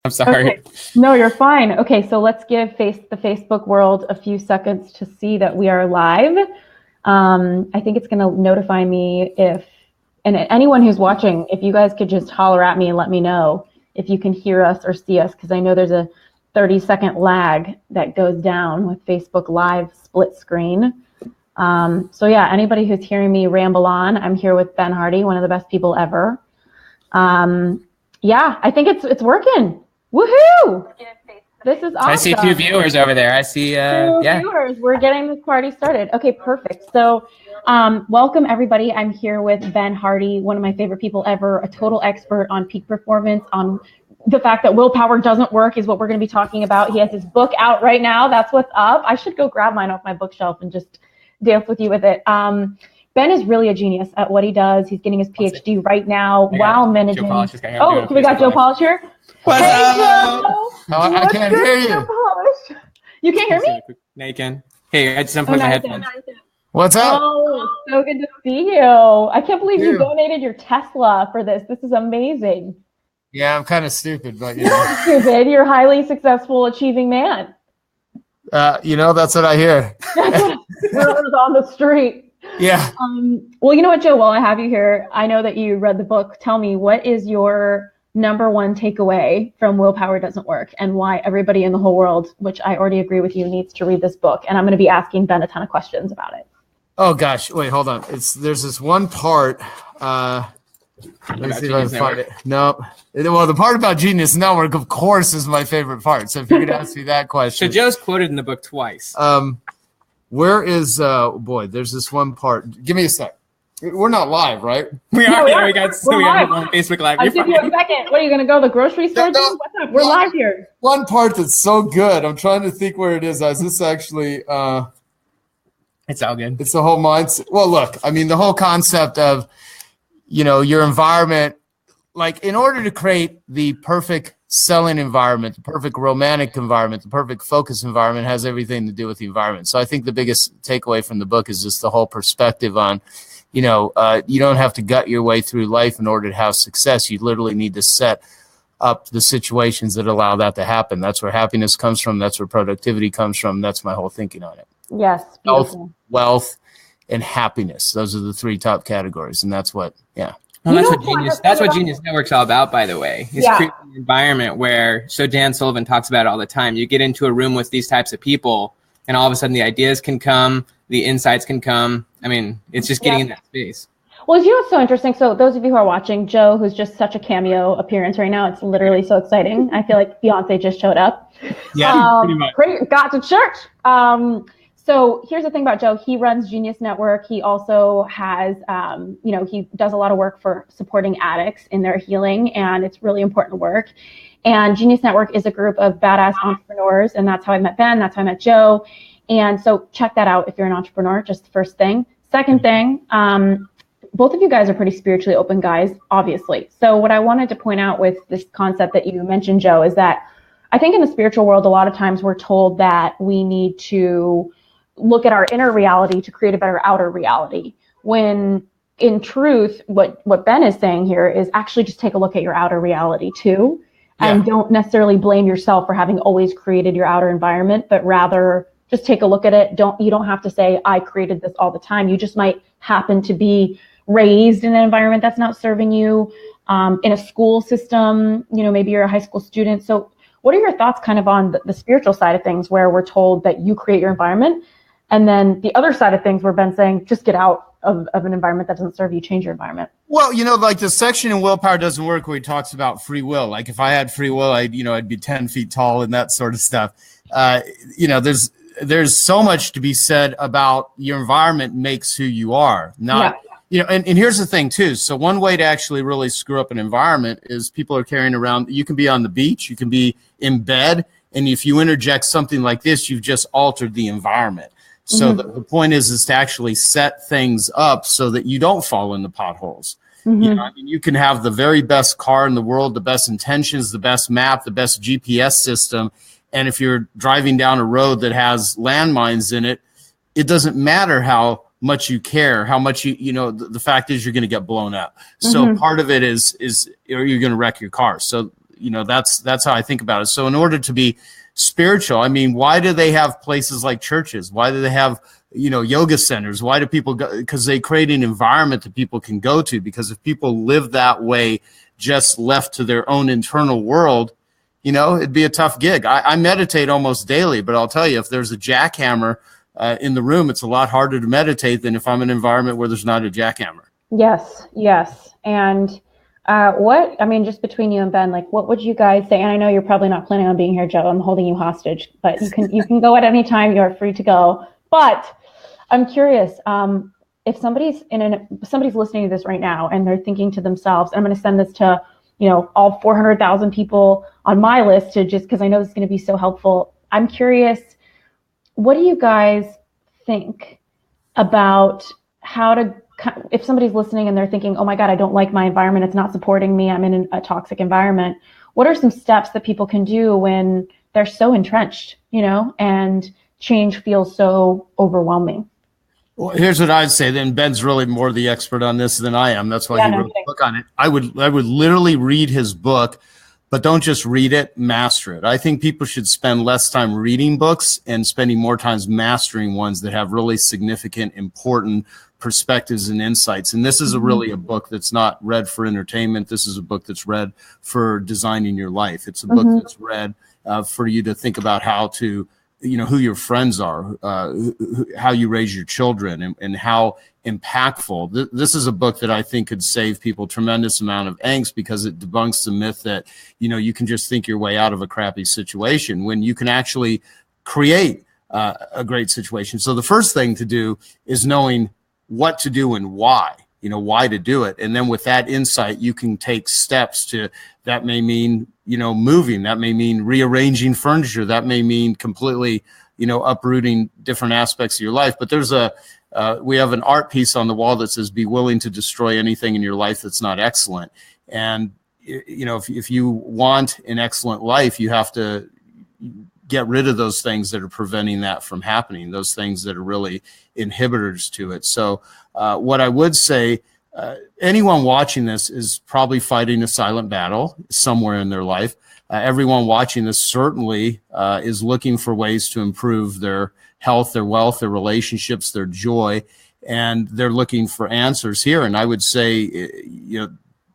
I'm sorry. Okay. No, you're fine. Okay, so let's give the Facebook world a few seconds to see that we are live. I think it's going to notify me and anyone who's watching, if you guys could just holler at me and let me know if you can hear us or see us, because I know there's a 30-second lag that goes down with Facebook Live split screen. So yeah, anybody who's hearing me ramble on, I'm here with Ben Hardy, one of the best people ever. Yeah, I think it's working. Woohoo! This is awesome. I see 2 viewers over there. I see, two viewers. We're getting this party started. Okay, perfect. So, welcome everybody. I'm here with Ben Hardy, one of my favorite people ever, a total expert on peak performance, on the fact that willpower doesn't work is what we're going to be talking about. He has his book out right now. That's what's up. I should go grab mine off my bookshelf and just dance with you with it. Ben is really a genius at what he does. He's getting his PhD right now while managing. Oh, we got Joe Polish here. What's hey, up? Joe. I can't hear you. You can't hear me? No, you can. Hey, I just unplugged my headphones. What's up? Oh, so good to see you. I can't believe you donated your Tesla for this. This is amazing. Yeah, I'm kind of stupid, but You're not stupid. You're a highly successful, achieving man. That's what I hear. Rumors on the street. Yeah. Well, you know what, Joe, while I have you here, I know that you read the book. Tell me, what is your number one takeaway from Willpower Doesn't Work, and why everybody in the whole world, which I already agree with you, needs to read this book? And I'm going to be asking Ben a ton of questions about it. Oh gosh, wait, hold on. There's this one part. Let me see if I can find it. No. Well, the part about Genius Network, of course, is my favorite part. So if you could ask me that question. So Joe's quoted in the book twice. Where is there's this one part. Give me a sec. We're not live, right? We are. No, We got on Facebook Live. I'll give you a second. What, are you going to go to the grocery store? No, What's up? We're live here. One part that's so good. I'm trying to think where it is. Is this actually it's all good. It's the whole mindset. Well, look, I mean, the whole concept of, your environment, like in order to create the perfect selling environment, the perfect romantic environment, the perfect focus environment has everything to do with the environment. So I think the biggest takeaway from the book is just the whole perspective on, you don't have to gut your way through life in order to have success. You literally need to set up the situations that allow that to happen. That's where happiness comes from. That's where productivity comes from. That's my whole thinking on it. Yes. Health, wealth, and happiness. Those are the 3 top categories. And that's what, yeah. Well, that's what Genius Network's all about, by the way. It's creating an environment where, so Dan Sullivan talks about it all the time. You get into a room with these types of people, and all of a sudden the ideas can come, the insights can come. I mean, it's just getting in that space. Well, what's so interesting? So those of you who are watching, Joe, who's just such a cameo appearance right now, it's literally so exciting. I feel like Beyonce just showed up. Yeah, pretty much. Got to church. So here's the thing about Joe. He runs Genius Network. He also has, he does a lot of work for supporting addicts in their healing, and it's really important work. And Genius Network is a group of badass entrepreneurs, and that's how I met Ben. That's how I met Joe. And so check that out if you're an entrepreneur, just the first thing. Second thing, both of you guys are pretty spiritually open guys, obviously. So what I wanted to point out with this concept that you mentioned, Joe, is that I think in the spiritual world, a lot of times we're told that we need to look at our inner reality to create a better outer reality. When in truth, what Ben is saying here is actually just take a look at your outer reality too. And don't necessarily blame yourself for having always created your outer environment, but rather just take a look at it. You don't have to say, I created this all the time. You just might happen to be raised in an environment that's not serving you, in a school system, maybe you're a high school student. So what are your thoughts kind of on the spiritual side of things, where we're told that you create your environment? And then the other side of things where Ben's saying, just get out of an environment that doesn't serve you, change your environment. Well, like the section in Willpower Doesn't Work where he talks about free will. Like if I had free will, I'd be 10 feet tall and that sort of stuff. There's so much to be said about your environment makes who you are. Not, and here's the thing too. So one way to actually really screw up an environment is people are carrying around, you can be on the beach, you can be in bed. And if you interject something like this, you've just altered the environment. So the point is to actually set things up so that you don't fall in the potholes. You can have the very best car in the world, the best intentions, the best map, the best GPS system. And if you're driving down a road that has landmines in it, it doesn't matter how much you care, how much the fact is you're going to get blown up. So part of it is you're going to wreck your car. So, that's how I think about it. So in order to be spiritual, I mean, why do they have places like churches? Why do they have, yoga centers? Why do people go? Because they create an environment that people can go to. Because if people live that way, just left to their own internal world, it'd be a tough gig. I meditate almost daily, but I'll tell you, if there's a jackhammer in the room, it's a lot harder to meditate than if I'm in an environment where there's not a jackhammer. Yes. And just between you and Ben, like, what would you guys say? And I know you're probably not planning on being here, Joe. I'm holding you hostage, but you can go at any time. You're free to go. But I'm curious, if somebody's listening to this right now and they're thinking to themselves, I'm going to send this to, all 400,000 people on my list just because I know this is going to be so helpful. I'm curious, what do you guys think about if somebody's listening and they're thinking, oh my God, I don't like my environment, it's not supporting me, I'm in a toxic environment. What are some steps that people can do when they're so entrenched, and change feels so overwhelming? Well, here's what I'd say. Then Ben's really more the expert on this than I am. That's why he wrote a book on it. I would literally read his book, but don't just read it, master it. I think people should spend less time reading books and spending more time mastering ones that have really significant, important perspectives and insights. And this is really a book that's not read for entertainment. This is a book that's read for designing your life. It's a book that's read for you to think about how to, who your friends are, how you raise your children, and how impactful. This is a book that I think could save people a tremendous amount of angst, because it debunks the myth that, you can just think your way out of a crappy situation when you can actually create a great situation. So the first thing to do is knowing what to do and why to do it. And then with that insight, you can take steps that may mean, moving, that may mean rearranging furniture, that may mean completely, uprooting different aspects of your life. But there's we have an art piece on the wall that says, be willing to destroy anything in your life that's not excellent. And, if you want an excellent life, you have to get rid of those things that are preventing that from happening, those things that are really inhibitors to it. So what I would say, anyone watching this is probably fighting a silent battle somewhere in their life. Everyone watching this certainly is looking for ways to improve their health, their wealth, their relationships, their joy, and they're looking for answers here. And I would say,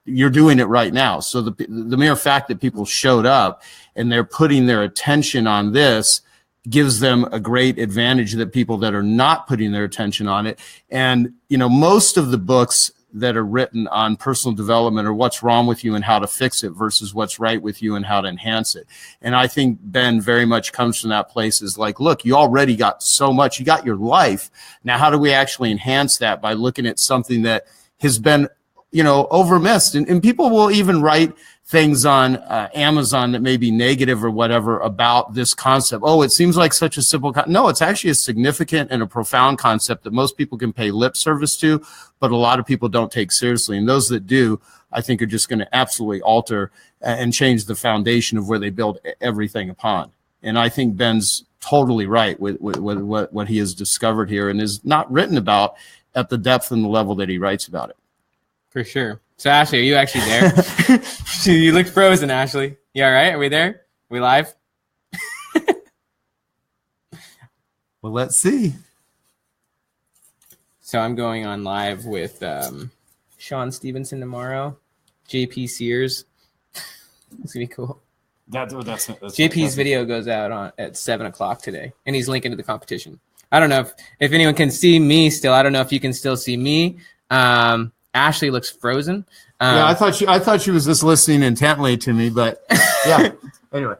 you're doing it right now. So the mere fact that people showed up and they're putting their attention on this gives them a great advantage that people that are not putting their attention on it. And, most of the books that are written on personal development are what's wrong with you and how to fix it versus what's right with you and how to enhance it. And I think Ben very much comes from that place, is like, look, you already got so much, you got your life. Now, how do we actually enhance that by looking at something that has been overmissed? And people will even write things on Amazon that may be negative or whatever about this concept. Oh, it seems like such a simple no, it's actually a significant and a profound concept that most people can pay lip service to, but a lot of people don't take seriously. And those that do, I think, are just going to absolutely alter and change the foundation of where they build everything upon. And I think Ben's totally right with what he has discovered here and is not written about at the depth and the level that he writes about it. For sure. So, Ashley, are you actually there? You look frozen, Ashley. You all right? Are we there? Are we live? Well, let's see. So I'm going on live with Sean Stevenson tomorrow, JP Sears. It's going to be cool. That's JP's video goes out at 7 o'clock today, and he's linking to the competition. I don't know if anyone can see me still. I don't know if you can still see me. Ashley looks frozen. Yeah, I thought she was just listening intently to me, but yeah. Anyway.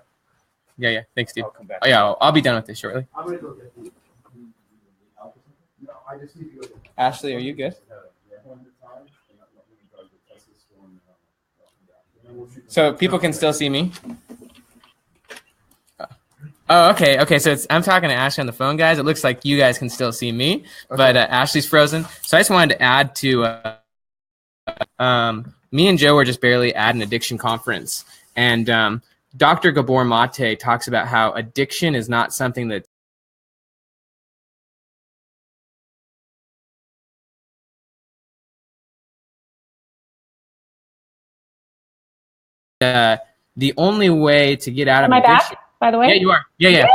Yeah. Thanks, dude. I'll come back. Oh, yeah, I'll be done with this shortly. I'm gonna go get the. No, I just need to go. Ashley, are you good? So people can still see me. Oh, okay. So I'm talking to Ashley on the phone, guys. It looks like you guys can still see me, but Ashley's frozen. So I just wanted to add to. Me and Joe were just barely at an addiction conference, and Dr. Gabor Mate talks about how addiction is not something that the only way to get out of Am I addiction. back, by the way? Yeah, you are. Yeah.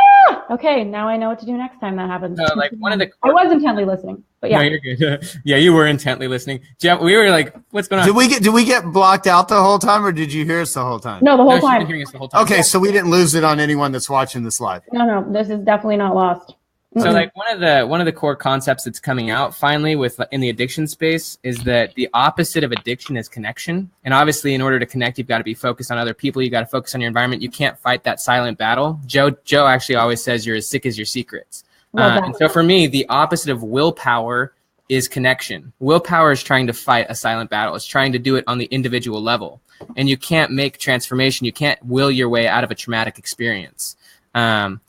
Okay, now I know what to do next time that happens. So, like, one of the I was intently listening, but yeah. No, you're good. Yeah, you were intently listening. Jeff, we were like, what's going on? Did we get blocked out the whole time, or did you hear us the whole time? No, the whole She's time. been hearing us the whole time. Okay, so we didn't lose it on anyone that's watching this live. No, this is definitely not lost. So like one of the core concepts that's coming out finally in the addiction space is that the opposite of addiction is connection. And obviously, in order to connect, you've got to be focused on other people. You got to focus on your environment. You can't fight that silent battle. Joe actually always says you're as sick as your secrets. And so for me, the opposite of willpower is connection. Willpower is trying to fight a silent battle. It's trying to do it on the individual level. And you can't make transformation. You can't will your way out of a traumatic experience. And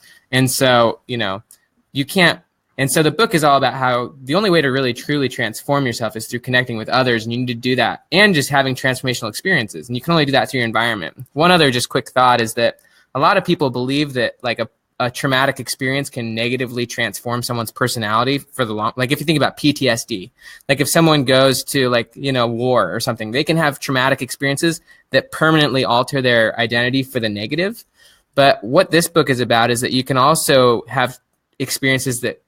so, you can't. And so the book is all about how the only way to really truly transform yourself is through connecting with others. And you need to do that and just having transformational experiences. And you can only do that through your environment. One other just quick thought is that a lot of people believe that like a traumatic experience can negatively transform someone's personality for the long. Like if you think about PTSD, like if someone goes to war or something, they can have traumatic experiences that permanently alter their identity for the negative. But what this book is about is that you can also have experiences that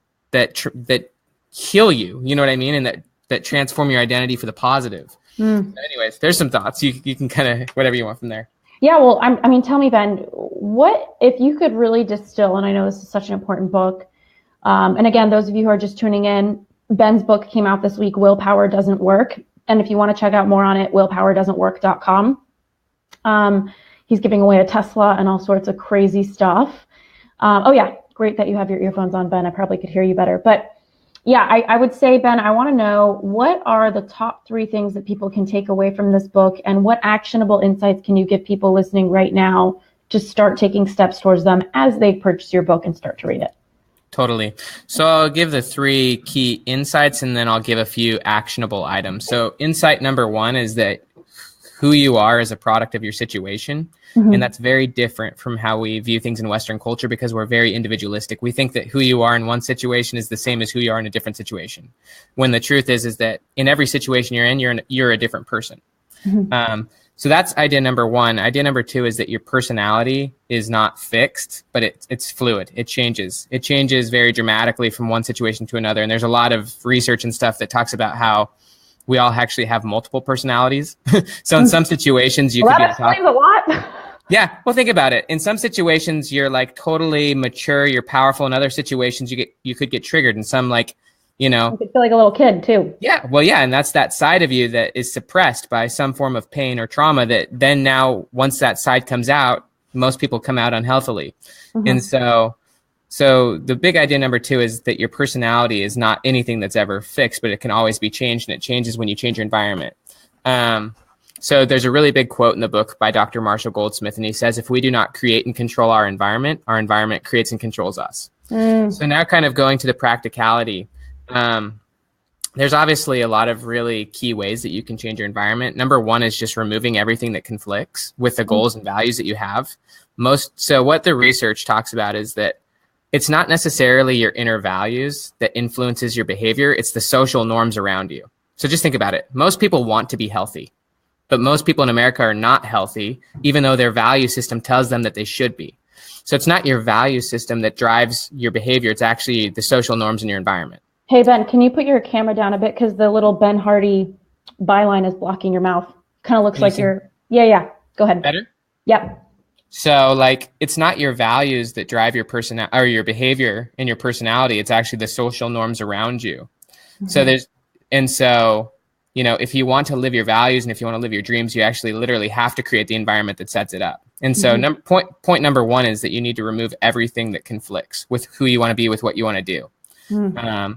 heal you, you know what I mean? And that transform your identity for the positive. Anyways, there's some thoughts. You can kind of whatever you want from there. Yeah, well, I mean, tell me, Ben, what if you could really distill, and I know this is such an important book, and again, those of you who are just tuning in, Ben's book came out this week, Willpower Doesn't Work, and if you want to check out more on it, willpowerdoesn'twork.com. He's giving away a Tesla and all sorts of crazy stuff. Oh yeah, great that you have your earphones on, Ben. I probably could hear you better. But yeah, I would say, Ben, I want to know what are the top 3 things that people can take away from this book, and what actionable insights can you give people listening right now to start taking steps towards them as they purchase your book and start to read it? Totally. So I'll give the 3 key insights, and then I'll give a few actionable items. So insight number 1 is that who you are is a product of your situation. Mm-hmm. And that's very different from how we view things in Western culture, because we're very individualistic. We think that who you are in one situation is the same as who you are in a different situation. When the truth is that in every situation you're in, you're a different person. Mm-hmm. So that's idea number 1. Idea number 2 is that your personality is not fixed, but it's fluid. It changes. It changes very dramatically from one situation to another. And there's a lot of research and stuff that talks about how we all actually have multiple personalities. So in some situations you could be explains a lot. Yeah, well, think about it. In some situations, you're like totally mature, you're powerful. In other situations, you could get triggered. And some you could feel like a little kid too. Yeah, well, yeah, and that's that side of you that is suppressed by some form of pain or trauma. That then now, once that side comes out, most people come out unhealthily. Mm-hmm. And so the big idea number 2 is that your personality is not anything that's ever fixed, but it can always be changed, and it changes when you change your environment. So there's a really big quote in the book by Dr. Marshall Goldsmith, and he says, if we do not create and control our environment creates and controls us. So now kind of going to the practicality, there's obviously a lot of really key ways that you can change your environment. Number 1 is just removing everything that conflicts with the goals and values that you have. So what the research talks about is that it's not necessarily your inner values that influences your behavior. It's the social norms around you. So just think about it. Most people want to be healthy, but most people in America are not healthy, even though their value system tells them that they should be. So it's not your value system that drives your behavior. It's actually the social norms in your environment. Hey, Ben, can you put your camera down a bit? Because the little Ben Hardy byline is blocking your mouth. Kind of looks like you're... Yeah. Go ahead. Better? Yep. So it's not your values that drive your or your behavior and your personality. It's actually the social norms around you. Mm-hmm. So if you want to live your values and if you want to live your dreams, you actually literally have to create the environment that sets it up. And so point number 1 is that you need to remove everything that conflicts with who you want to be, with what you want to do. Mm-hmm.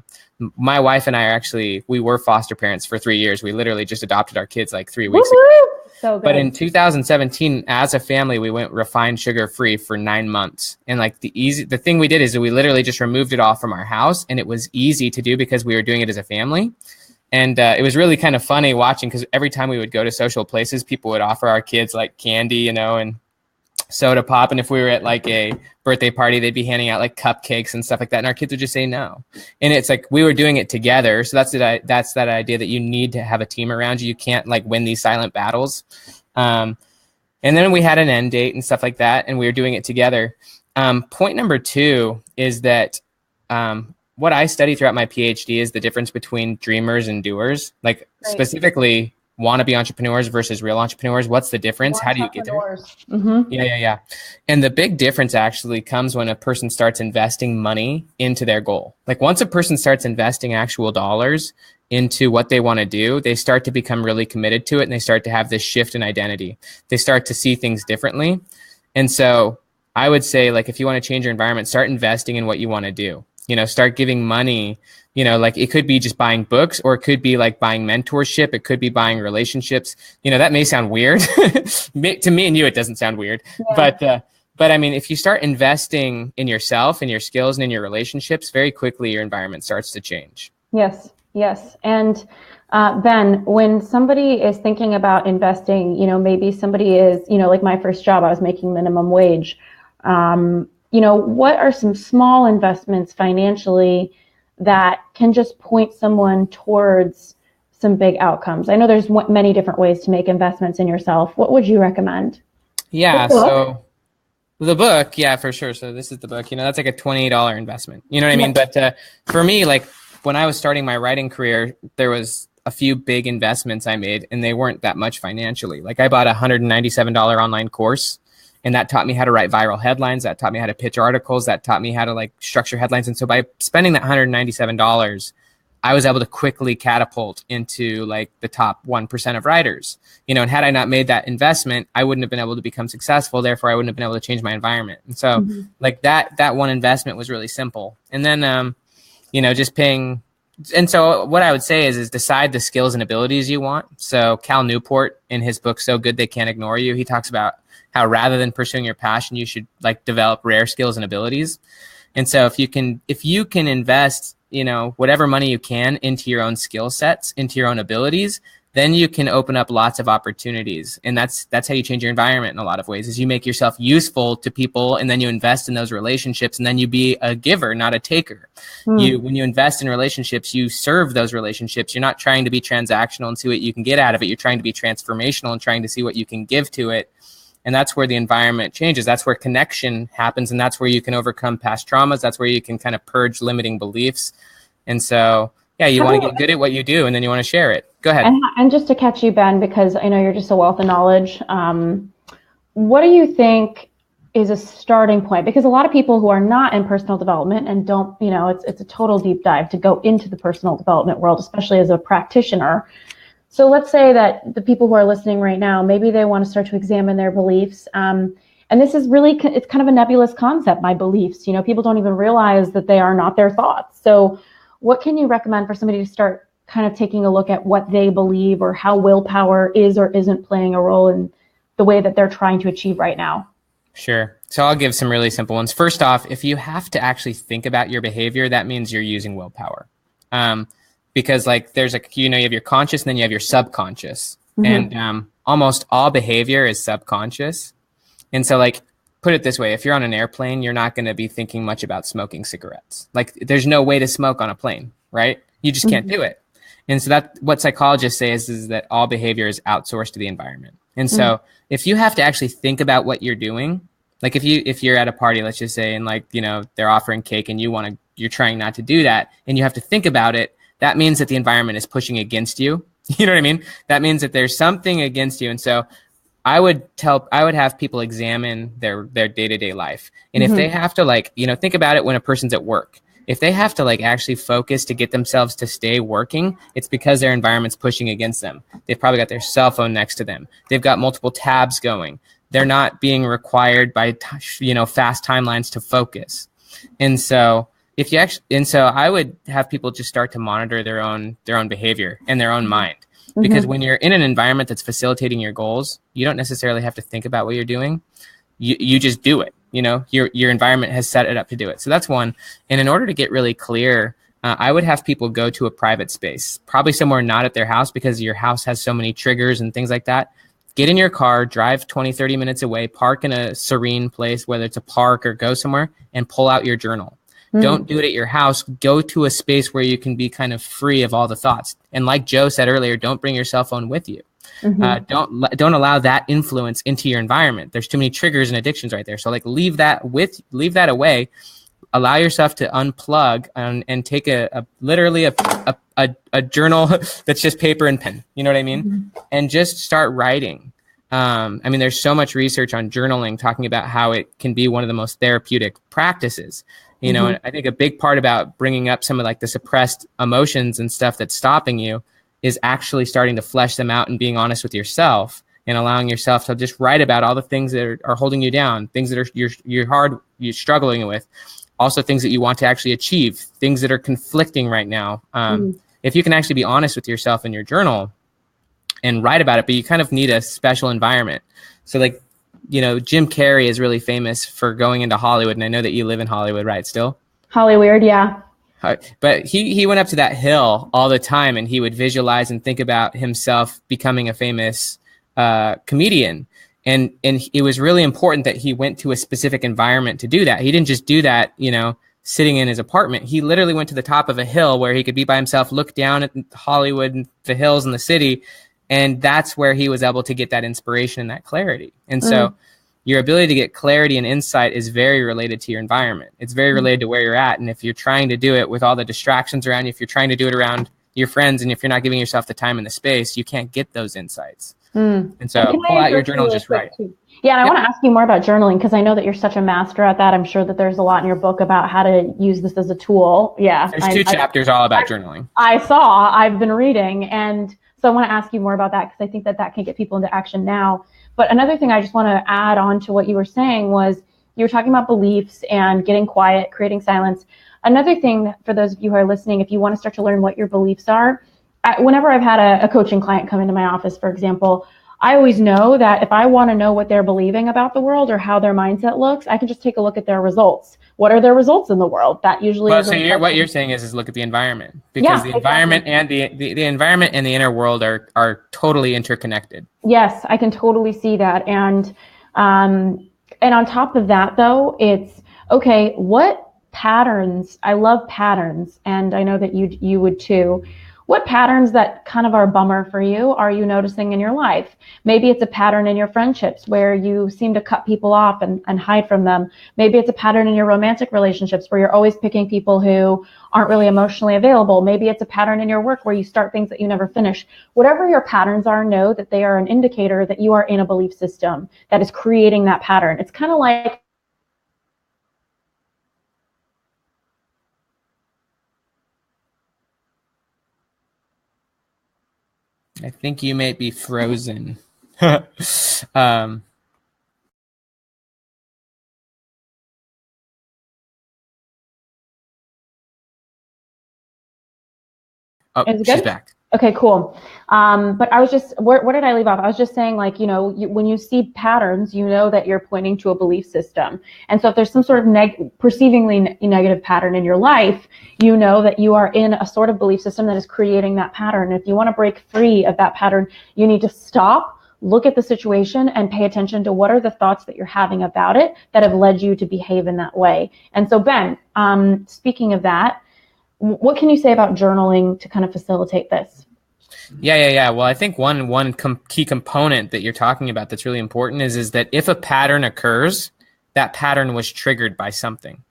My wife and I we were foster parents for 3 years. We literally just adopted our kids like 3 weeks ago. So good. But in 2017, as a family, we went refined sugar free for 9 months. And the thing we did is we literally just removed it all from our house, and it was easy to do because we were doing it as a family. And it was really kind of funny watching, because every time we would go to social places, people would offer our kids like candy, and soda pop. And if we were at like a birthday party, they'd be handing out like cupcakes and stuff like that. And our kids would just say no. And it's like we were doing it together. So that's that idea that you need to have a team around you. You can't win these silent battles. And And then we had an end date and stuff like that, and we were doing it together. Point number 2 is that what I study throughout my PhD is the difference between dreamers and doers, like specifically wannabe entrepreneurs versus real entrepreneurs. What's the difference? How do you get there? Mm-hmm. Yeah. And the big difference actually comes when a person starts investing money into their goal. Like once a person starts investing actual dollars into what they want to do, they start to become really committed to it, and they start to have this shift in identity. They start to see things differently. And so I would say, like, if you want to change your environment, start investing in what you want to do. Start giving money, like it could be just buying books, or it could be like buying mentorship. It could be buying relationships. That may sound weird. To me and you, it doesn't sound weird. Yeah. But I mean, if you start investing in yourself and your skills and in your relationships, very quickly your environment starts to change. Yes. And Ben, when somebody is thinking about investing, maybe somebody is, like my first job, I was making minimum wage. What are some small investments financially that can just point someone towards some big outcomes? I know there's many different ways to make investments in yourself. What would you recommend? Yeah, so the book, yeah, for sure. So this is the book, that's like a $20 investment. You know what I mean? But for me, like when I was starting my writing career, there was a few big investments I made, and they weren't that much financially. Like I bought a $197 online course, and that taught me how to write viral headlines. That taught me how to pitch articles. That taught me how to like structure headlines. And so by spending that $197, I was able to quickly catapult into like the top 1% of writers. And had I not made that investment, I wouldn't have been able to become successful. Therefore, I wouldn't have been able to change my environment. And so like that one investment was really simple. And then, just paying. And so what I would say is decide the skills and abilities you want. So Cal Newport in his book, So Good They Can't Ignore You, he talks about how rather than pursuing your passion, you should like develop rare skills and abilities. And so if you can invest, whatever money you can into your own skill sets, into your own abilities, then you can open up lots of opportunities. And that's how you change your environment in a lot of ways, is you make yourself useful to people, and then you invest in those relationships, and then you be a giver, not a taker. When you invest in relationships, you serve those relationships. You're not trying to be transactional and see what you can get out of it. You're trying to be transformational and trying to see what you can give to it. And that's where the environment changes. That's where connection happens. And that's where you can overcome past traumas. That's where you can kind of purge limiting beliefs. And so, yeah, you want to get good at what you do, and then you want to share it. Go ahead. And just to catch you, Ben, because I know you're just a wealth of knowledge. What do you think is a starting point? Because a lot of people who are not in personal development and don't, it's a total deep dive to go into the personal development world, especially as a practitioner. So let's say that the people who are listening right now, maybe they want to start to examine their beliefs. And this is really, it's kind of a nebulous concept, my beliefs. People don't even realize that they are not their thoughts. So what can you recommend for somebody to start kind of taking a look at what they believe, or how willpower is or isn't playing a role in the way that they're trying to achieve right now? Sure. So I'll give some really simple ones. First off, if you have to actually think about your behavior, that means you're using willpower. Because like there's you have your conscious, and then you have your subconscious. And almost all behavior is subconscious. And so like, put it this way, if you're on an airplane, you're not going to be thinking much about smoking cigarettes. Like there's no way to smoke on a plane, right? You just can't do it. And so that what psychologists say is that all behavior is outsourced to the environment. And so if you have to actually think about what you're doing, like if you're at a party, let's just say, and like, they're offering cake and you're trying not to do that, and you have to think about it, that means that the environment is pushing against you. You know what I mean? That means that there's something against you. And so I would have people examine their day-to-day life. And if they have to think about it when a person's at work, if they have to actually focus to get themselves to stay working, it's because their environment's pushing against them. They've probably got their cell phone next to them. They've got multiple tabs going. They're not being required by, fast timelines to focus. And so I would have people just start to monitor their own behavior and their own mind. Because when you're in an environment that's facilitating your goals, you don't necessarily have to think about what you're doing. You just do it. Your environment has set it up to do it. So that's one. And in order to get really clear, I would have people go to a private space, probably somewhere not at their house, because your house has so many triggers and things like that. Get in your car, drive 20, 30 minutes away, park in a serene place, whether it's a park or go somewhere, and pull out your journal. Don't do it at your house. Go to a space where you can be kind of free of all the thoughts. And like Joe said earlier, don't bring your cell phone with you. Don't allow that influence into your environment. There's too many triggers and addictions right there. So like leave that away. Allow yourself to unplug and take literally a journal that's just paper and pen. You know what I mean? And just start writing. I mean, there's so much research on journaling talking about how it can be one of the most therapeutic practices. You know, and I think a big part about bringing up some of like the suppressed emotions and stuff that's stopping you is actually starting to flesh them out and being honest with yourself and allowing yourself to just write about all the things that are holding you down, things that are you're struggling with. Also things that you want to actually achieve, things that are conflicting right now. If you can actually be honest with yourself in your journal and write about it, but you kind of need a special environment. So like, you know, Jim Carrey is really famous for going into Hollywood. And I know that you live in Hollywood, right? Still? Hollywood, yeah. But he went up to that hill all the time and he would visualize and think about himself becoming a famous comedian. And it was really important that he went to a specific environment to do that. He didn't just do that, you know, sitting in his apartment. He literally went to the top of a hill where he could be by himself, look down at Hollywood and the hills and the city. And that's where he was able to get that inspiration and that clarity. And so your ability to get clarity and insight is very related to your environment. It's very related to where you're at. And if you're trying to do it with all the distractions around you, if you're trying to do it around your friends, and if you're not giving yourself the time and the space, you can't get those insights. And so pull out your journal, just write. Yeah, and I want to ask you more about journaling because I know that you're such a master at that. I'm sure that there's a lot in your book about how to use this as a tool. Yeah. There's two chapters all about journaling. I've been reading, and so I want to ask you more about that because I think that can get people into action now. But another thing I just want to add on to what you were saying was you were talking about beliefs and getting quiet, creating silence. Another thing for those of you who are listening, if you want to start to learn what your beliefs are, whenever I've had a coaching client come into my office, for example, I always know that if I want to know what they're believing about the world or how their mindset looks, I can just take a look at their results. What are their results in the world? That usually is what you're saying is look at the environment, because the environment and the environment and the inner world are totally interconnected. Yes, I can totally see that. And on top of that, though, it's okay. What patterns? I love patterns, and I know that you would too. What patterns that kind of are a bummer for you are you noticing in your life? Maybe it's a pattern in your friendships where you seem to cut people off and hide from them. Maybe it's a pattern in your romantic relationships where you're always picking people who aren't really emotionally available. Maybe it's a pattern in your work where you start things that you never finish. Whatever your patterns are, know that they are an indicator that you are in a belief system that is creating that pattern. It's kind of like I think you may be frozen. Oh, she's back. Okay, cool. But I was just, where did I leave off? I was just saying, like, you know, when you see patterns, you know that you're pointing to a belief system. And so if there's some sort of perceivingly negative pattern in your life, you know that you are in a sort of belief system that is creating that pattern. If you want to break free of that pattern, you need to stop, look at the situation, and pay attention to what are the thoughts that you're having about it that have led you to behave in that way. And so, Ben, speaking of that, what can you say about journaling to kind of facilitate this? Yeah. Well, I think one key component that you're talking about that's really important is that if a pattern occurs, that pattern was triggered by something.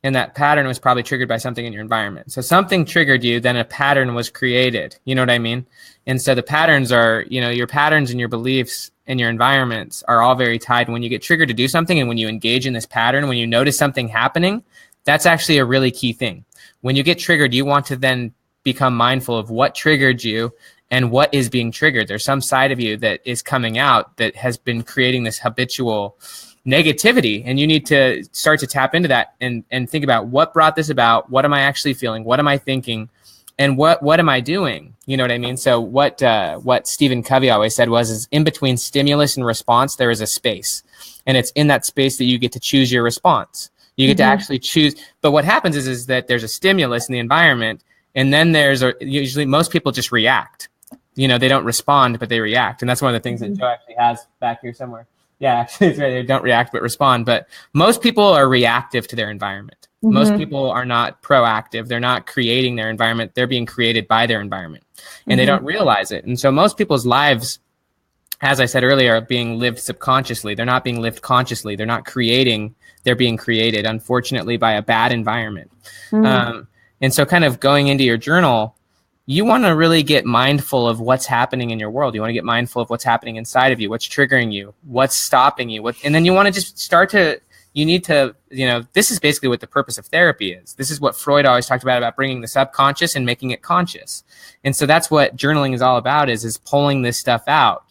And that pattern was probably triggered by something in your environment. So something triggered you, then a pattern was created. You know what I mean? And so the patterns are, you know, your patterns and your beliefs and your environments are all very tied. When you get triggered to do something and when you engage in this pattern, when you notice something happening, that's actually a really key thing. When you get triggered, you want to then become mindful of what triggered you and what is being triggered. There's some side of you that is coming out that has been creating this habitual negativity, and you need to start to tap into that and think about what brought this about. What am I actually feeling? What am I thinking? And what am I doing? You know what I mean? So what Stephen Covey always said is in between stimulus and response, there is a space, and it's in that space that you get to choose your response. You get to actually choose. But what happens is that there's a stimulus in the environment, and then usually most people just react. You know, they don't respond, but they react. And that's one of the things that Joe actually has back here somewhere. Yeah, actually, it's right. They don't react but respond. But most people are reactive to their environment. Mm-hmm. Most people are not proactive. They're not creating their environment. They're being created by their environment, and they don't realize it. And so most people's lives, as I said earlier, are being lived subconsciously. They're not being lived consciously. They're not creating. They're being created, unfortunately, by a bad environment. And so kind of going into your journal, you want to really get mindful of what's happening in your world. You want to get mindful of what's happening inside of you, what's triggering you, what's stopping you. And then you want to just start to, you need to, this is basically what the purpose of therapy is. This is what Freud always talked about bringing the subconscious and making it conscious. And so that's what journaling is all about, is pulling this stuff out.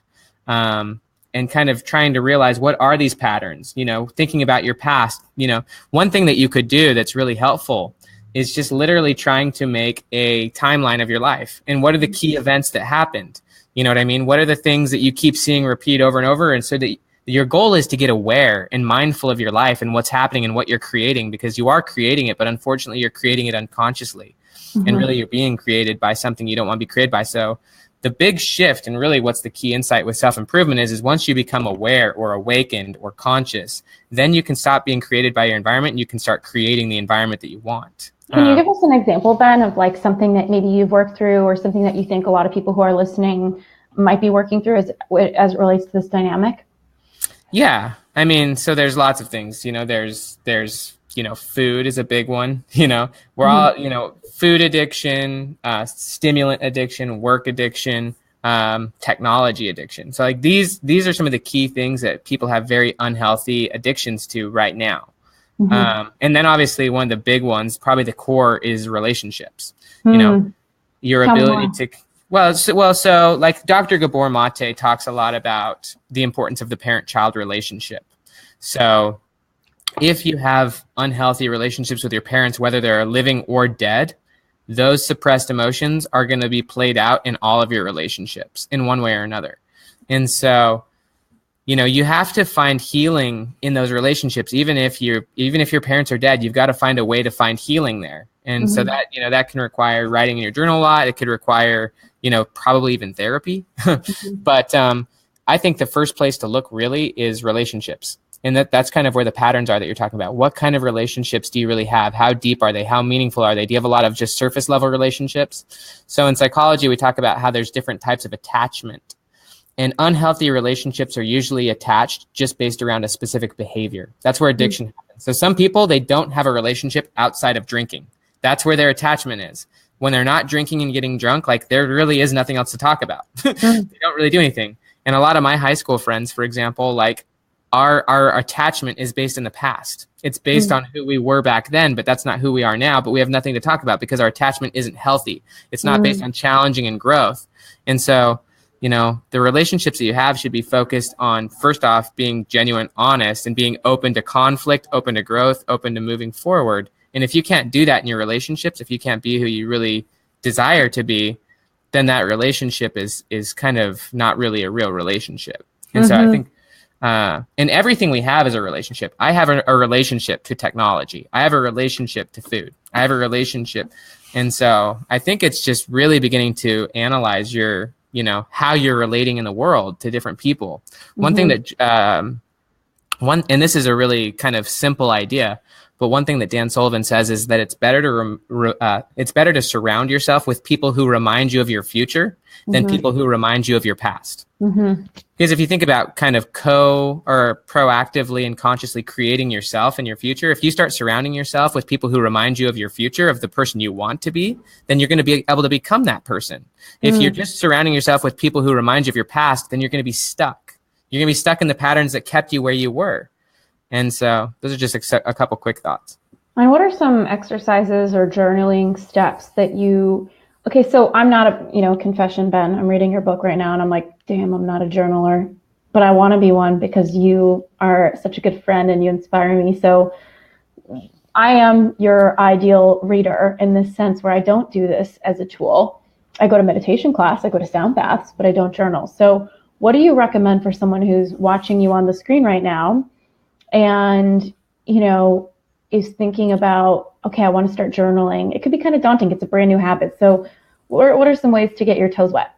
And kind of trying to realize, what are these patterns, thinking about your past. One thing that you could do that's really helpful is just literally trying to make a timeline of your life. And what are the key events that happened? You know what I mean? What are the things that you keep seeing repeat over and over? And so that your goal is to get aware and mindful of your life and what's happening and what you're creating, because you are creating it, but unfortunately you're creating it unconsciously. And really you're being created by something you don't want to be created by. So the big shift, and really what's the key insight with self-improvement is once you become aware or awakened or conscious, then you can stop being created by your environment and you can start creating the environment that you want. Can you give us an example, Ben, of like something that maybe you've worked through, or something that you think a lot of people who are listening might be working through as it relates to this dynamic? Yeah. I mean, so there's lots of things, there's food is a big one, we're all, food addiction, stimulant addiction, work addiction, technology addiction. So like these are some of the key things that people have very unhealthy addictions to right now. And then obviously one of the big ones, probably the core, is relationships. Your ability to, so like Dr. Gabor Mate talks a lot about the importance of the parent-child relationship. So if you have unhealthy relationships with your parents, whether they're living or dead, those suppressed emotions are going to be played out in all of your relationships in one way or another. And so, you have to find healing in those relationships. Even if your parents are dead, you've got to find a way to find healing there. And so that, that can require writing in your journal a lot. It could require, probably even therapy. But I think the first place to look really is relationships. And that's kind of where the patterns are that you're talking about. What kind of relationships do you really have? How deep are they? How meaningful are they? Do you have a lot of just surface level relationships? So in psychology, we talk about how there's different types of attachment. And unhealthy relationships are usually attached just based around a specific behavior. That's where addiction happens. So some people, they don't have a relationship outside of drinking. That's where their attachment is. When they're not drinking and getting drunk, like there really is nothing else to talk about. They don't really do anything. And a lot of my high school friends, for example, like our attachment is based in the past. It's based on who we were back then, but that's not who we are now. But we have nothing to talk about because our attachment isn't healthy. It's not based on challenging and growth. And so, the relationships that you have should be focused on, first off, being genuine, honest, and being open to conflict, open to growth, open to moving forward. And if you can't do that in your relationships, if you can't be who you really desire to be, then that relationship is kind of not really a real relationship. And so I think, and everything we have is a relationship. I have a relationship to technology. I have a relationship to food. I have a relationship. And so I think it's just really beginning to analyze your, how you're relating in the world to different people. One thing that, and this is a really kind of simple idea, but one thing that Dan Sullivan says is that it's better to surround yourself with people who remind you of your future than people who remind you of your past. Because if you think about kind of or proactively and consciously creating yourself and your future, if you start surrounding yourself with people who remind you of your future, of the person you want to be, then you're going to be able to become that person. If you're just surrounding yourself with people who remind you of your past, then you're going to be stuck. You're going to be stuck in the patterns that kept you where you were. And so those are just a couple quick thoughts. And what are some exercises or journaling steps that okay, so I'm not a, confession, Ben, I'm reading your book right now and I'm like, damn, I'm not a journaler, but I want to be one because you are such a good friend and you inspire me. So I am your ideal reader in this sense where I don't do this as a tool. I go to meditation class, I go to sound baths, but I don't journal. So what do you recommend for someone who's watching you on the screen right now and, is thinking about, okay, I want to start journaling? It could be kind of daunting. It's a brand new habit. So what are some ways to get your toes wet?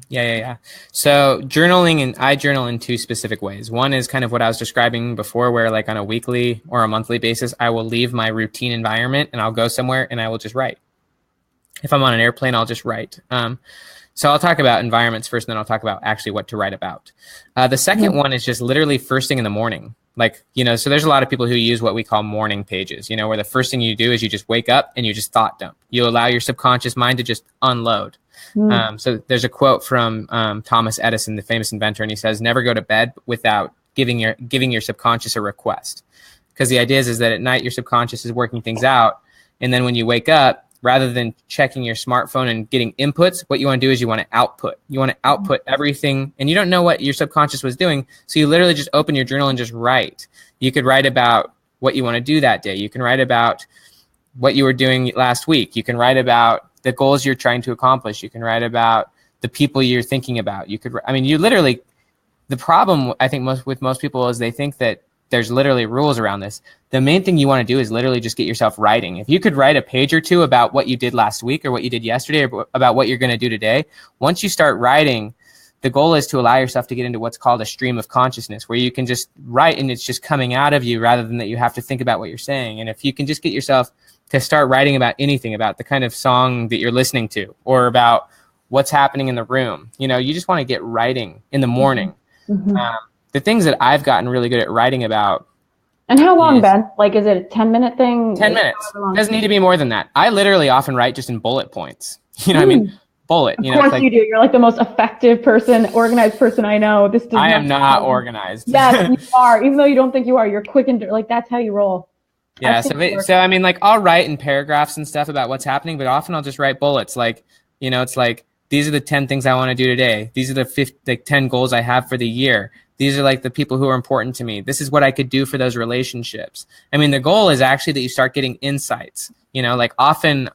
Yeah. So journaling, and I journal in two specific ways. One is kind of what I was describing before, where like on a weekly or a monthly basis, I will leave my routine environment and I'll go somewhere and I will just write. If I'm on an airplane, I'll just write. So I'll talk about environments first, and then I'll talk about actually what to write about. The second one is just literally first thing in the morning. Like, so there's a lot of people who use what we call morning pages, where the first thing you do is you just wake up and you just thought dump. You allow your subconscious mind to just unload. So there's a quote from Thomas Edison, the famous inventor, and he says, never go to bed without giving your subconscious a request. Because the idea is that at night your subconscious is working things out. And then when you wake up, rather than checking your smartphone and getting inputs, what you want to do is you want to output. You want to output everything, and you don't know what your subconscious was doing, so you literally just open your journal and just write. You could write about what you want to do that day. You can write about what you were doing last week. You can write about the goals you're trying to accomplish. You can write about the people you're thinking about. The problem I think with most people is they think that there's literally rules around this. The main thing you want to do is literally just get yourself writing. If you could write a page or two about what you did last week or what you did yesterday or about what you're going to do today, once you start writing, the goal is to allow yourself to get into what's called a stream of consciousness, where you can just write and it's just coming out of you rather than that you have to think about what you're saying. And if you can just get yourself to start writing about anything, about the kind of song that you're listening to or about what's happening in the room, you just want to get writing in the morning. The things that I've gotten really good at writing about. And how long, Ben? Like, is it a 10-minute thing? 10 minutes. It doesn't need to be more than that. I literally often write just in bullet points. What I mean? Bullet. Of course you do. You're like the most effective person, organized person I know. I am not organized. Yes, you are. Even though you don't think you are, you're quick and like that's how you roll. Yeah. So I'll write in paragraphs and stuff about what's happening, but often I'll just write bullets. Like, it's like, these are the 10 things I want to do today. These are the 10 goals I have for the year. These are like the people who are important to me. This is what I could do for those relationships. The goal is actually that you start getting insights. Like often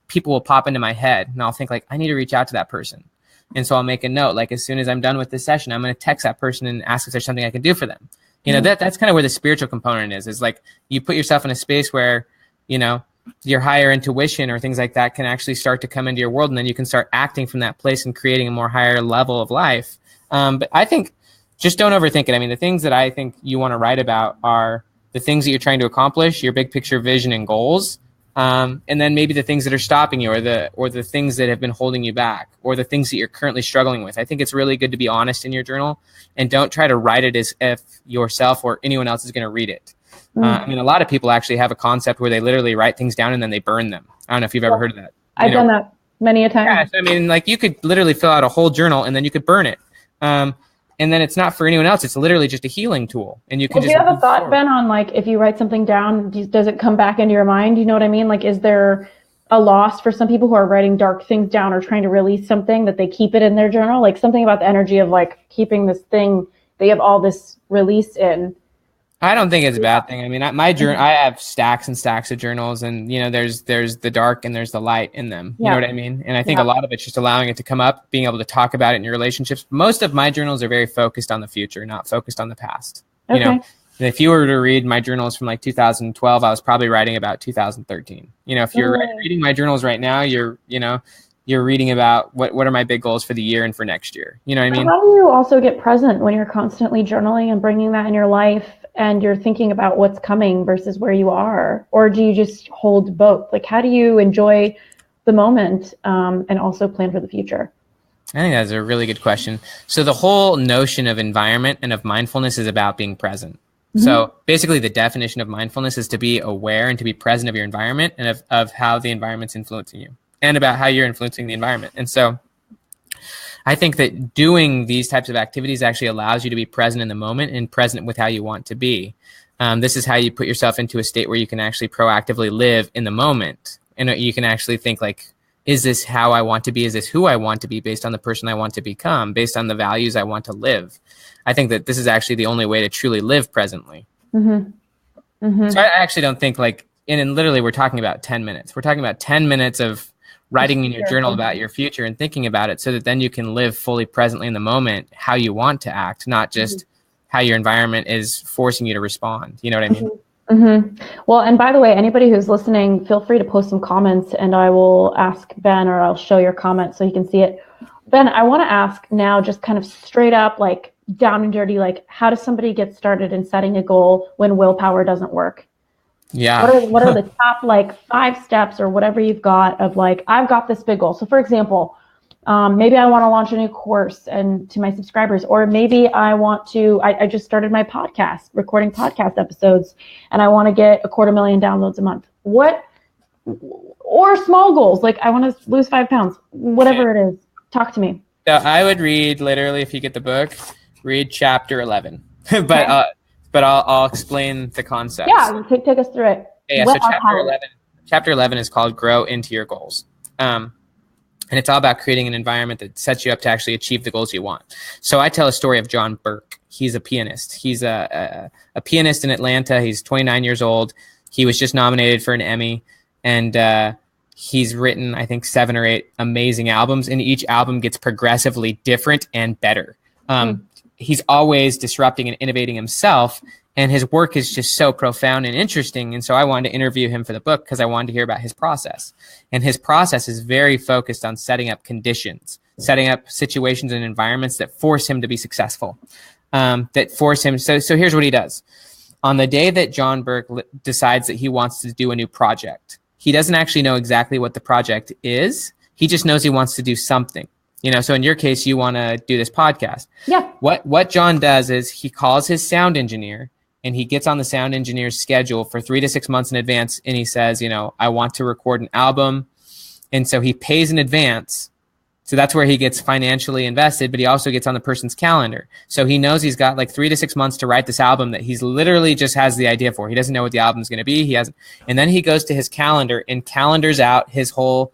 people will pop into my head and I'll think like, I need to reach out to that person. And so I'll make a note, like as soon as I'm done with this session, I'm going to text that person and ask if there's something I can do for them. That's kind of where the spiritual component is like you put yourself in a space where, your higher intuition or things like that can actually start to come into your world. And then you can start acting from that place and creating a more higher level of life. But I think, just don't overthink it. The things that I think you want to write about are the things that you're trying to accomplish, your big picture vision and goals, and then maybe the things that are stopping you or the things that have been holding you back or the things that you're currently struggling with. I think it's really good to be honest in your journal and don't try to write it as if yourself or anyone else is going to read it. A lot of people actually have a concept where they literally write things down and then they burn them. I don't know if you've ever heard of that. I've done that many a time. Yeah, you could literally fill out a whole journal and then you could burn it. And then it's not for anyone else. It's literally just a healing tool. And you can just. Do you have a thought, forward. Ben, on like if you write something down, does it come back into your mind? You know what I mean? Like, is there a loss for some people who are writing dark things down or trying to release something that they keep it in their journal? Like something about the energy of like keeping this thing they have all this release in. I don't think it's a bad thing. My journal, I have stacks and stacks of journals, and there's the dark and there's the light in them. You know what I mean? And I think a lot of it's just allowing it to come up, being able to talk about it in your relationships. Most of my journals are very focused on the future, not focused on the past. And if you were to read my journals from like 2012, I was probably writing about 2013. If you're reading my journals right now, you're reading about what are my big goals for the year and for next year. You know what I mean? How do you also get present when you're constantly journaling and bringing that in your life and you're thinking about what's coming versus where you are? Or do you just hold both? Like, how do you enjoy the moment and also plan for the future? I think that's a really good question. So the whole notion of environment and of mindfulness is about being present. Mm-hmm. So basically the definition of mindfulness is to be aware and to be present of your environment and of how the environment's influencing you and about how you're influencing the environment. And so I think that doing these types of activities actually allows you to be present in the moment and present with how you want to be. This is how you put yourself into a state where you can actually proactively live in the moment. And you can actually think like, is this how I want to be? Is this who I want to be based on the person I want to become, based on the values I want to live? I think that this is actually the only way to truly live presently. Mm-hmm. Mm-hmm. So I actually don't think like, and literally we're talking about 10 minutes. We're talking about 10 minutes of writing in your journal about your future and thinking about it so that then you can live fully presently in the moment, how you want to act, not just how your environment is forcing you to respond. You know what I mean? Mm-hmm. Well, and by the way, anybody who's listening, feel free to post some comments and I will ask Ben or I'll show your comments so you can see it. Ben, I want to ask now, just kind of straight up, like down and dirty, like how does somebody get started in setting a goal when willpower doesn't work? Yeah. What are the top like 5 steps or whatever you've got of like, I've got this big goal. So for example, maybe I want to launch a new course and to my subscribers, or maybe I want to, I just started my podcast, recording podcast episodes, and I want to get 250,000 downloads a month. Or small goals, like I want to lose 5 pounds, whatever it is. Talk to me. So I would read, literally, if you get the book, read chapter 11. But I'll explain the concepts. Yeah, take us through it. Yeah, so chapter 11 is called Grow Into Your Goals. And it's all about creating an environment that sets you up to actually achieve the goals you want. So I tell a story of John Burke. He's a pianist. He's a pianist in Atlanta. He's 29 years old. He was just nominated for an Emmy. And he's written, I think, 7 or 8 amazing albums. And each album gets progressively different and better. He's always disrupting and innovating himself, and his work is just so profound and interesting. And so I wanted to interview him for the book because I wanted to hear about his process. And his process is very focused on setting up conditions, setting up situations and environments that force him to be successful, that force him. So here's what he does. On the day that John Burke decides that he wants to do a new project, he doesn't actually know exactly what the project is. He just knows he wants to do something. So in your case, you want to do this podcast. Yeah. What John does is he calls his sound engineer and he gets on the sound engineer's schedule for 3 to 6 months in advance. And he says, I want to record an album. And so he pays in advance. So that's where he gets financially invested, but he also gets on the person's calendar. So he knows he's got like 3 to 6 months to write this album that he's literally just has the idea for. He doesn't know what the album's going to be. And then he goes to his calendar and calendars out his whole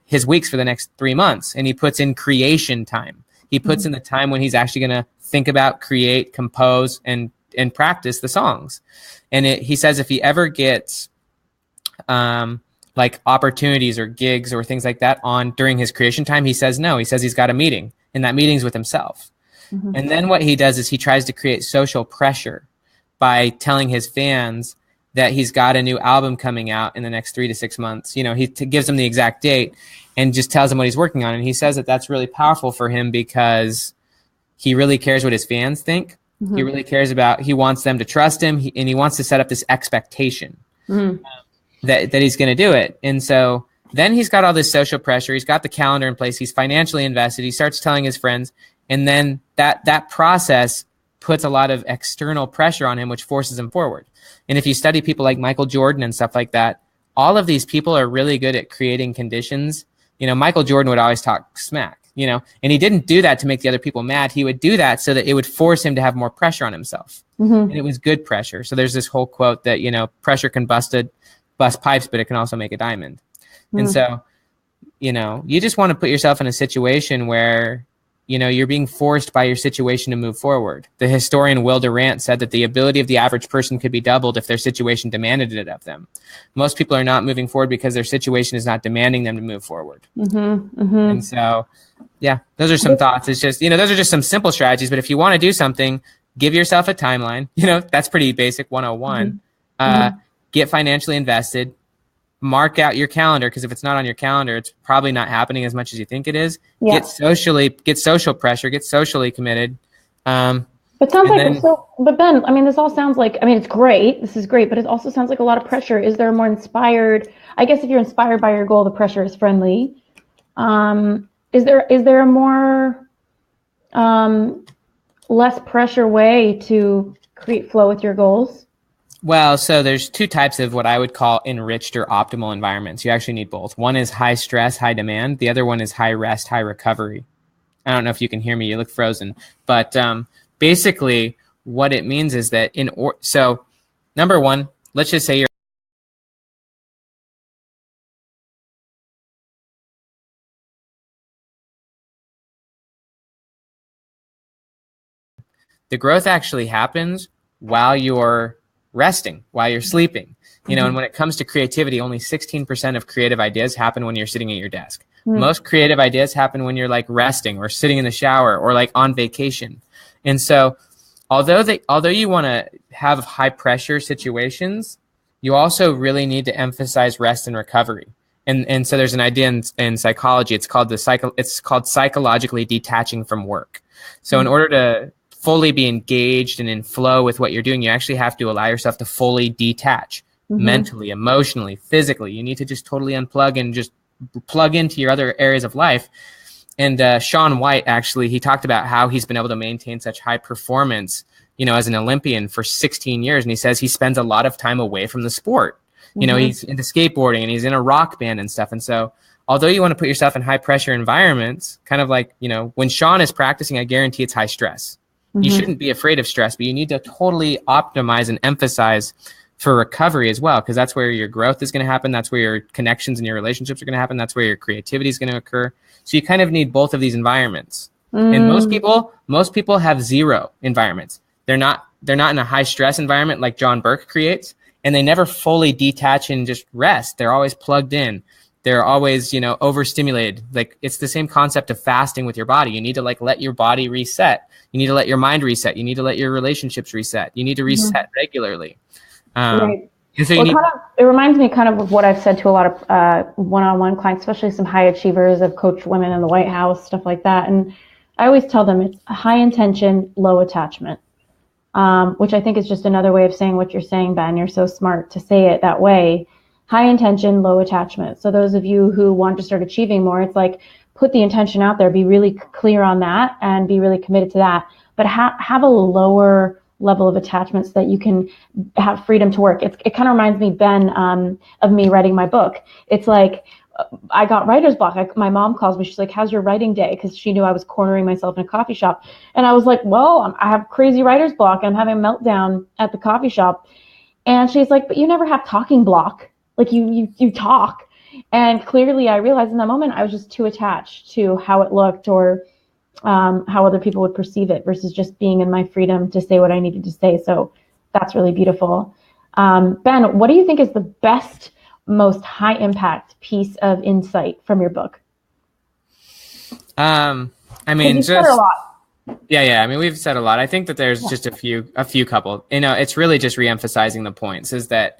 his weeks for the next 3 months, and he puts in creation time. He puts in the time when he's actually going to think about, create, compose, and practice the songs. And he says if he ever gets like opportunities or gigs or things like that on during his creation time, he says no. He says he's got a meeting, and that meeting's with himself. And then what he does is he tries to create social pressure by telling his fans that he's got a new album coming out in the next 3 to 6 months. He gives them the exact date and just tells them what he's working on. And he says that that's really powerful for him because he really cares what his fans think. He really cares he wants them to trust him, and he wants to set up this expectation that he's going to do it. And so then he's got all this social pressure. He's got the calendar in place. He's financially invested. He starts telling his friends. And then that process puts a lot of external pressure on him, which forces him forward. And if you study people like Michael Jordan and stuff like that, all of these people are really good at creating conditions. Michael Jordan would always talk smack, and he didn't do that to make the other people mad. He would do that so that it would force him to have more pressure on himself. And it was good pressure. So there's this whole quote that, pressure can bust pipes, but it can also make a diamond. And so, you just want to put yourself in a situation where, you're being forced by your situation to move forward. The historian Will Durant said that the ability of the average person could be doubled if their situation demanded it of them. Most people are not moving forward because their situation is not demanding them to move forward. And so, yeah, those are some thoughts. It's just, those are just some simple strategies. But if you want to do something, give yourself a timeline. That's pretty basic 101. Get financially invested. Mark out your calendar, because if it's not on your calendar, it's probably not happening as much as you think it is. Yeah. Get social pressure, get socially committed. But Ben, this all sounds like, it's great. This is great, but it also sounds like a lot of pressure. Is there a more inspired, I guess if you're inspired by your goal, the pressure is friendly. Is there a more less pressure way to create flow with your goals? Well, so there's 2 types of what I would call enriched or optimal environments. You actually need both. One is high stress, high demand. The other one is high rest, high recovery. I don't know if you can hear me. You look frozen. But basically what it means is that so number one, let's just say the growth actually happens while you're resting, while you're sleeping. And when it comes to creativity, only 16% of creative ideas happen when you're sitting at your desk. Most creative ideas happen when you're like resting or sitting in the shower or like on vacation. And so although you want to have high pressure situations, you also really need to emphasize rest and recovery. And so there's an idea in psychology. It's called psychologically detaching from work. So in order to fully be engaged and in flow with what you're doing, you actually have to allow yourself to fully detach mentally, emotionally, physically. You need to just totally unplug and just plug into your other areas of life. And Shaun White, actually, he talked about how he's been able to maintain such high performance, as an Olympian for 16 years. And he says he spends a lot of time away from the sport. He's into skateboarding and he's in a rock band and stuff. And so although you want to put yourself in high pressure environments, kind of like, when Shaun is practicing, I guarantee it's high stress. You shouldn't be afraid of stress, but you need to totally optimize and emphasize for recovery as well, because that's where your growth is going to happen. That's where your connections and your relationships are going to happen. That's where your creativity is going to occur. So you kind of need both of these environments. And most people have zero environments. They're not in a high stress environment like John Burke creates, and they never fully detach and just rest. They're always plugged in. They're always, overstimulated. Like, it's the same concept of fasting with your body. You need to let your body reset. You need to let your mind reset. You need to let your relationships reset. You need to reset regularly. Right. So it reminds me kind of what I've said to a lot of one-on-one clients, especially some high achievers. I've coached women in the White House, stuff like that. And I always tell them it's high intention, low attachment, which I think is just another way of saying what you're saying, Ben. You're so smart to say it that way. High intention, low attachment. So those of you who want to start achieving more, it's like, put the intention out there, be really clear on that and be really committed to that, but have a lower level of attachment so that you can have freedom to work. It kind of reminds me, Ben, of me writing my book. It's like, I got writer's block. My mom calls me. She's like, how's your writing day? Because she knew I was cornering myself in a coffee shop. And I was like, well, I have crazy writer's block. I'm having a meltdown at the coffee shop. And she's like, but you never have talking block. Like you talk. And clearly I realized in that moment, I was just too attached to how it looked or how other people would perceive it versus just being in my freedom to say what I needed to say. So that's really beautiful. Ben, what do you think is the best, most high impact piece of insight from your book? Said a lot. Yeah. I mean, we've said a lot. I think that there's just a few couple, it's really just reemphasizing the points is that,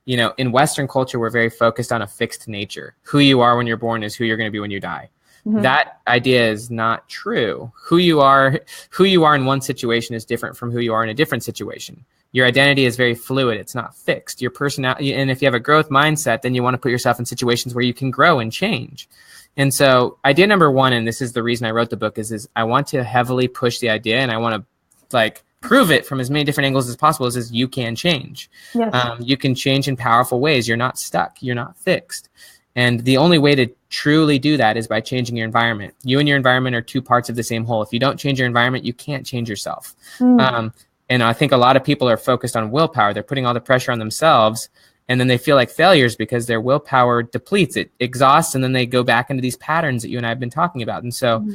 in Western culture, we're very focused on a fixed nature. Who you are when you're born is who you're going to be when you die. That idea is not true. Who you are in one situation is different from who you are in a different situation. Your identity is very fluid. It's not fixed. Your personality, and if you have a growth mindset, then you want to put yourself in situations where you can grow and change. And so idea number one, and this is the reason I wrote the book, is I want to heavily push the idea, and I want to prove it from as many different angles as possible, is you can change. Yes. You can change in powerful ways. You're not stuck. You're not fixed. And the only way to truly do that is by changing your environment. You and your environment are two parts of the same whole. If you don't change your environment, you can't change yourself. And I think a lot of people are focused on willpower. They're putting all the pressure on themselves, and then they feel like failures because their willpower depletes. It exhausts, and then they go back into these patterns that you and I have been talking about. And so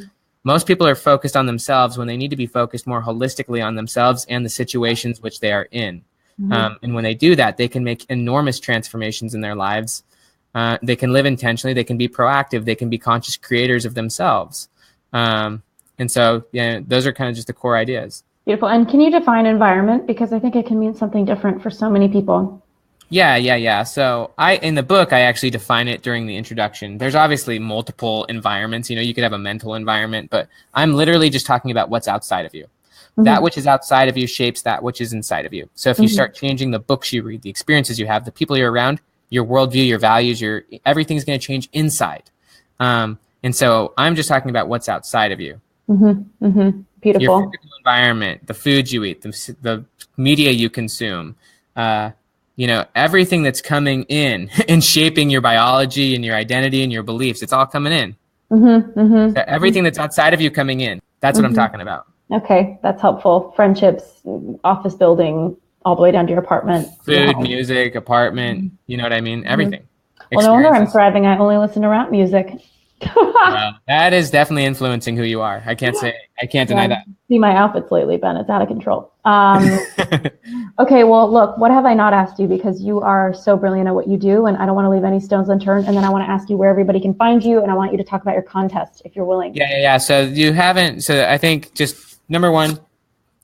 most people are focused on themselves when they need to be focused more holistically on themselves and the situations which they are in. And when they do that, they can make enormous transformations in their lives. They can live intentionally. They can be proactive. They can be conscious creators of themselves. And so, those are kind of just the core ideas. Beautiful. And can you define environment? Because I think it can mean something different for so many people. Yeah. So in the book, I actually define it during the introduction. There's obviously multiple environments. You could have a mental environment, but I'm literally just talking about what's outside of you. That which is outside of you shapes that which is inside of you. So if you start changing the books you read, the experiences you have, the people you're around, your worldview, your values, everything's going to change inside. And so I'm just talking about what's outside of you. Beautiful. Your physical environment, the foods you eat, the media you consume, everything that's coming in and shaping your biology and your identity and your beliefs, it's all coming in. So everything that's outside of you coming in, that's what I'm talking about. Okay, that's helpful. Friendships, office building, all the way down to your apartment. Food, music, apartment, you know what I mean? Everything. Well, no wonder I'm thriving. I only listen to rap music. Well, that is definitely influencing who you are. I can't deny that. See my outfits lately, Ben. It's out of control. Okay, well, look, what have I not asked you? Because you are so brilliant at what you do, and I don't want to leave any stones unturned. And then I want to ask you where everybody can find you, and I want you to talk about your contest, if you're willing. Yeah. So I think just number one,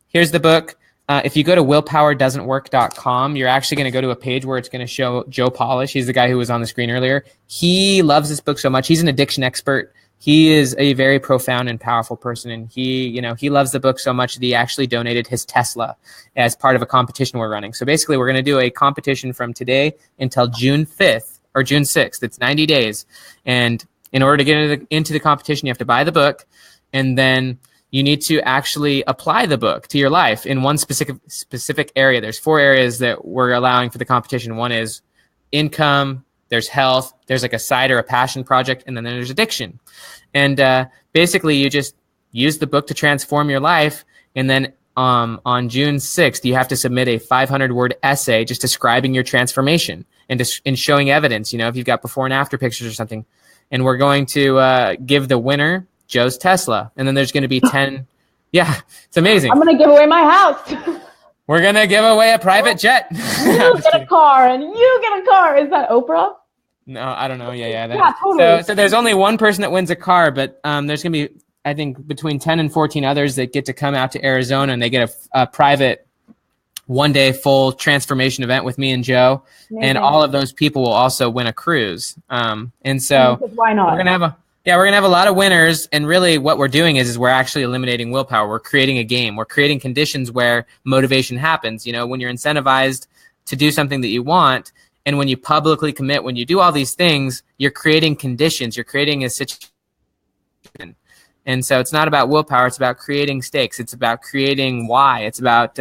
here's the book. if you go to willpowerdoesn'twork.com, you're actually going to go to a page where it's going to show Joe Polish. He's the guy who was on the screen earlier. He loves this book so much. He's an addiction expert. He is a very profound and powerful person. And he loves the book so much that he actually donated his Tesla as part of a competition we're running. So basically, we're going to do a competition from today until June 5th or June 6th. It's 90 days. And in order to get into the competition, you have to buy the book. And then you need to actually apply the book to your life in one specific area. There's 4 areas that we're allowing for the competition. One is income, there's health, there's like a side or a passion project, and then there's addiction. And basically, you just use the book to transform your life. And then on June 6th, you have to submit a 500-word essay just describing your transformation and showing evidence, if you've got before and after pictures or something. And we're going to give the winner Joe's Tesla. And then there's going to be 10. Yeah, it's amazing. I'm going to give away my house. We're going to give away a private jet. You get a car and you get a car. Is that Oprah? No, I don't know. Yeah. Totally. So there's only one person that wins a car, but there's going to be, I think, between 10 and 14 others that get to come out to Arizona, and they get a private one-day full transformation event with me and Joe. Amazing. And all of those people will also win a cruise. And so why not? We're going to have a lot of winners, and really what we're doing is we're actually eliminating willpower. We're creating a game. We're creating conditions where motivation happens. When you're incentivized to do something that you want, and when you publicly commit, when you do all these things, you're creating conditions. You're creating a situation. And so it's not about willpower. It's about creating stakes. It's about creating why. It's about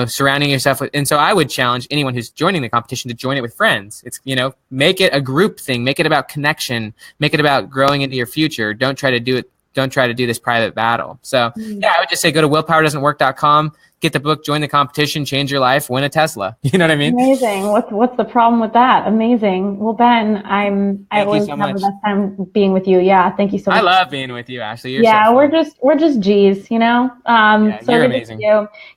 surrounding yourself with. And so I would challenge anyone who's joining the competition to join it with friends. It's, make it a group thing. Make it about connection. Make it about growing into your future. Don't try to do this private battle. So I would just say go to willpowerdoesn'twork.com, get the book, join the competition, change your life, win a Tesla. You know what I mean? Amazing. What's the problem with that? Amazing. Well, Ben, I always have the best time being with you. Yeah. Thank you so much. I love being with you, Ashley. You're we're just G's, so you're amazing.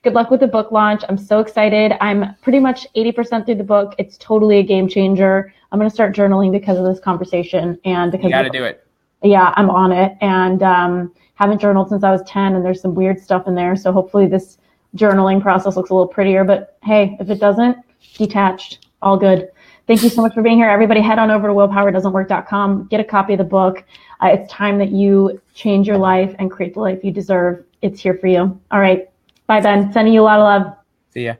Good luck with the book launch. I'm so excited. I'm pretty much 80% through the book. It's totally a game changer. I'm going to start journaling because of this conversation and because you got to do it. Yeah, I'm on it, and haven't journaled since I was 10, and there's some weird stuff in there. So hopefully this journaling process looks a little prettier, but hey, if it doesn't, detached, all good. Thank you so much for being here. Everybody head on over to willpowerdoesn'twork.com, get a copy of the book. It's time that you change your life and create the life you deserve. It's here for you. All right. Bye, Ben. Sending you a lot of love. See ya.